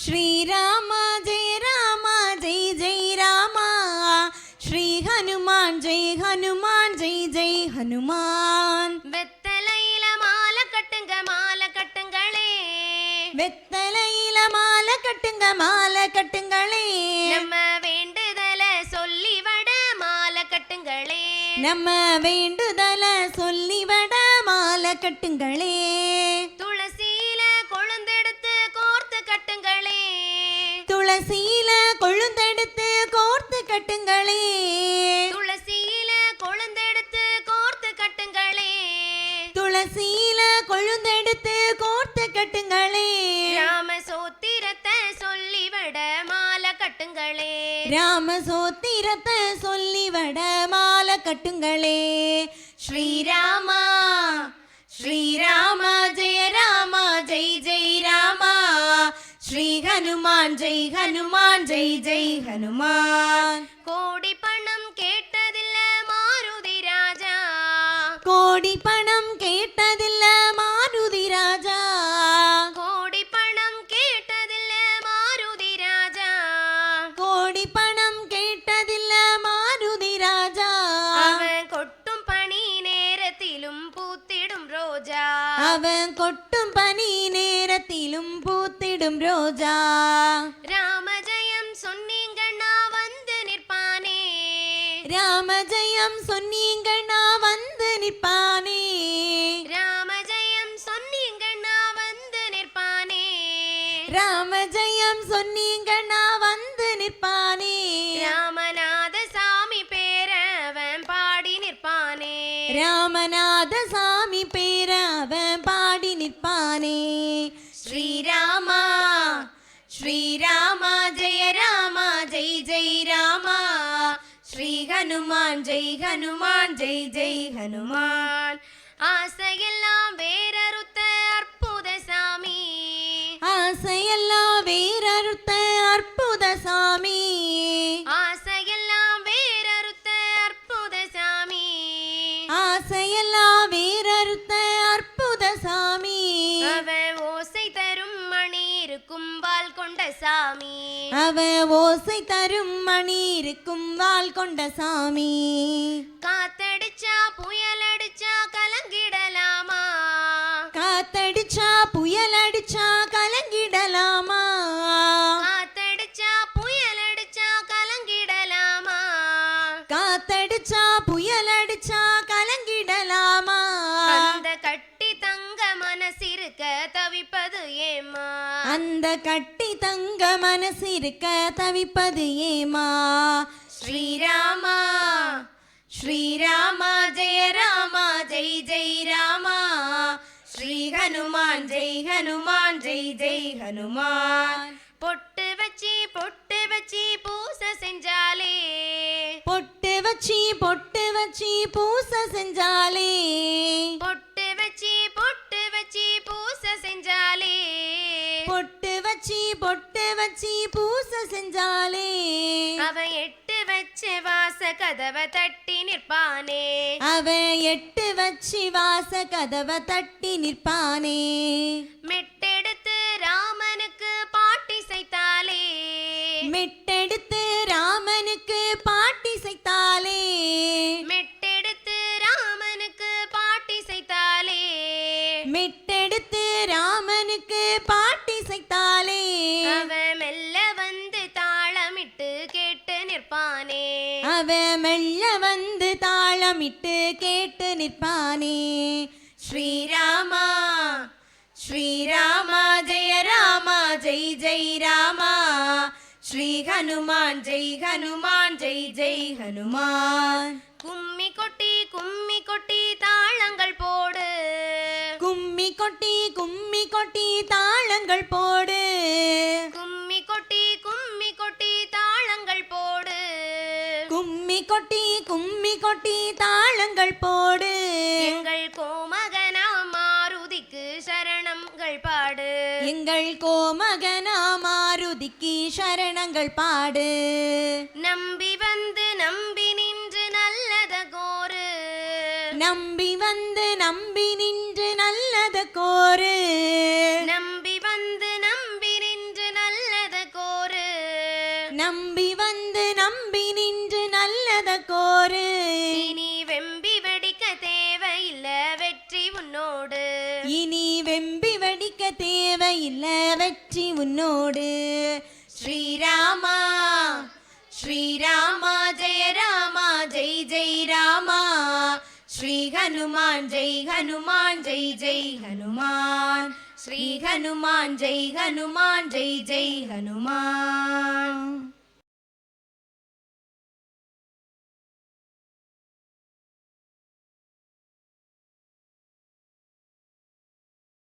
ஸ்ரீராம ஜெய ராம ஜெய் ஜெய் ராமா, ஸ்ரீ ஹனுமான் ஜெய் ஹனுமான் ஜெய் ஜெய் ஹனுமான். வெத்தலையில மாலை கட்டுங்க மாலை கட்டுங்களே, வெத்தலையில மாலை கட்டுங்க மாலை கட்டுங்களே, நம்ம வேண்டுதல சொல்லி வட மாலை கட்டுங்களே, நம்ம வேண்டுதல சொல்லி வட மாலை கட்டுங்களே. துளசியில கொழுந்தெடுத்து கோர்த்து கட்டுங்களே, துளசியில கொழுந்தெடுத்து கோர்த்து கட்டுங்களே, துளசியில கொழுந்தெடுத்து கோர்த்து கட்டுங்களே, துளசியில கொழுந்தெடுத்து கோர்த்து கட்டுங்களே. ராம சோத்திரத்தை சொல்லி வட மாலை கட்டுங்களே, ராம சோத்திரத்தை சொல்லி வட மாலை கட்டுங்களே. ஸ்ரீராமா ஸ்ரீராமா ஜெய ராமா ஜெய் ஜெய் ராமா, ஸ்ரீ ஹனுமான் ஜெய் ஹனுமான் ஜெய் ஜெய் ஹனுமான். கோடி பணம் கேட்டதில்ல மாருதி ராஜா, கோடி பணம் கேட்டதில்ல மாருதி ராஜா, கோடி பணம் கேட்டதில்ல மாருதி ராஜா, கோடி பணம் கேட்டதில்ல மாருதி ராஜா. அவன் கொட்டும் பனி நேரத்திலும் பூத்திடும் ரோஜா, அவன் கொட்டும் பனி நேரத்திலும் பூத்திடும் ரோஜா. ராம ஜெயம் சொன்னீங்கன்னா வந்து நிற்பானே, ராம ஜெயம் சொன்னீங்கன்னா வந்து நிற்பானே, ராம ஜெயம் சொன்னீங்கன்னா வந்து நிற்பானே, ராம ஜெயம் சொன்னீங்கன்னா வந்து நிற்பானே. ராமநாத சாமி பேர அவன் பாடி நிற்பானே, ராமநாத சாமி பேர அவன் பாடி நிற்பானே. ஸ்ரீராமா ஸ்ரீராமா ஜெய ராமா ஜெய் ஜெய் ராமா, ஸ்ரீ ஹனுமான் ஜெய் ஹனுமான் ஜெய் ஜெய் ஹனுமான். ஆசையெல்லாம் வேறறுத்த அற்புத சாமி, ஆசையெல்லாம் வேறறுத்த அற்புத சாமி, ஆசையெல்லாம் வேறறுத்த அற்புத சாமி, ஆசையெல்லாம் வேறறுத்த அற்புத சாமி. அவன் ஓசை தரும் மணி இருக்கும் வாள் கொண்ட சாமி, அவன் ஓசை தரும் மணி இருக்கும் வாள் கொண்ட சாமி. காத்தடிச்சா புயல் அடிச்சா கலங்கிடலாமா, காத்தடிச்சா புயல் அடிச்சா கலங்கிடலாமா, காத்தடிச்சா புயல் அடிச்சா கலங்கிடலாமா, காத்தடிச்சா புயல் அடிச்சா கலங்கிடலாமா. அந்த கட்டி தங்க மனசிருக்க தவிப்பது ஏமா, அந்த கட்டி தங்க மனசு இருக்க தவிப்பது ஏமா. ஸ்ரீராமா ஸ்ரீராமா ஜெய ராமா ஜெய் ஜெய் ராமா, ஸ்ரீ ஹனுமான் ஜெய் ஹனுமான் ஜெய் ஜெய் ஹனுமான். பொட்டு வச்சி பூசை செஞ்சாலே, பொட்டு வச்சி பூசை செஞ்சாலே, பொட்டு வச்சி பூசை செஞ்சாலே, பொட்டு வச்சி பூசை செஞ்சாலே. அவன் எட்டு வச்ச வாச கதவை தட்டி நிற்பானே, அவன் எட்டு வச்சி வாச கதவை தட்டி நிற்பானே. மெட்டெடுத்து ராமனுக்கு பாட்டி செய்தாலே, மெட்டெடுத்து ராமனுக்கு பாட்டி செய்தாலே, மெட்டெடுத்து ராமனுக்கு பாட்டி செய்தாலே, மெட்டெடுத்து ராமனுக்கு பாட்டி செய்தாலே. அவன் மெல்ல வந்து தாளமிட்டு கேட்டு நிற்பானே, அவன் மெல்ல வந்து தாளமிட்டு கேட்டு நிற்பானே. ஸ்ரீராமா ஸ்ரீராமா ஜெய ராமா ஜெய் ஜெய் ராமா, ஸ்ரீ ஹனுமான் ஜெய் ஹனுமான் ஜெய் ஜெய் ஹனுமான். கும்மி கொட்டி தாளங்கள் போடு, கும்மி கொட்டி தாளங்கள் போடு, கும்மி கொட்டி தாளங்கள் போடு, கும்மி கொட்டி தாளங்கள் போடு. எங்கள் கோமகனா மாருதிக்கு சரணங்கள் பாடு, எங்கள் கோமகனா மாருதிக்கு சரணங்கள் பாடு. நம்பி வந்து நம்பி நின்று நல்லத கோரு, நம்பி வந்து நம்பி நின்று நல்லத கோரு, நம்பி வந்து நம்பி நின்று நல்ல நம்பி வந்து நம்பி நின்று நல்லத கோரு. இனி வெம்பி வெடிக்க தேவையில்ல வெற்றி உன்னோடு. இனி வெம்பி வெடிக்க தேவையில்ல வெற்றி உன்னோடு. ஸ்ரீராமா ஸ்ரீராமா ஜெய ராமா ஜெய் ஜெய் ராமா. ஸ்ரீ ஹனுமான் ஜெய் ஹனுமான் ஜெய் ஜெய் ஹனுமான். ஸ்ரீ ஹனுமான் ஜெய் ஹனுமான் ஜெய் ஜெய் ஹனுமான்.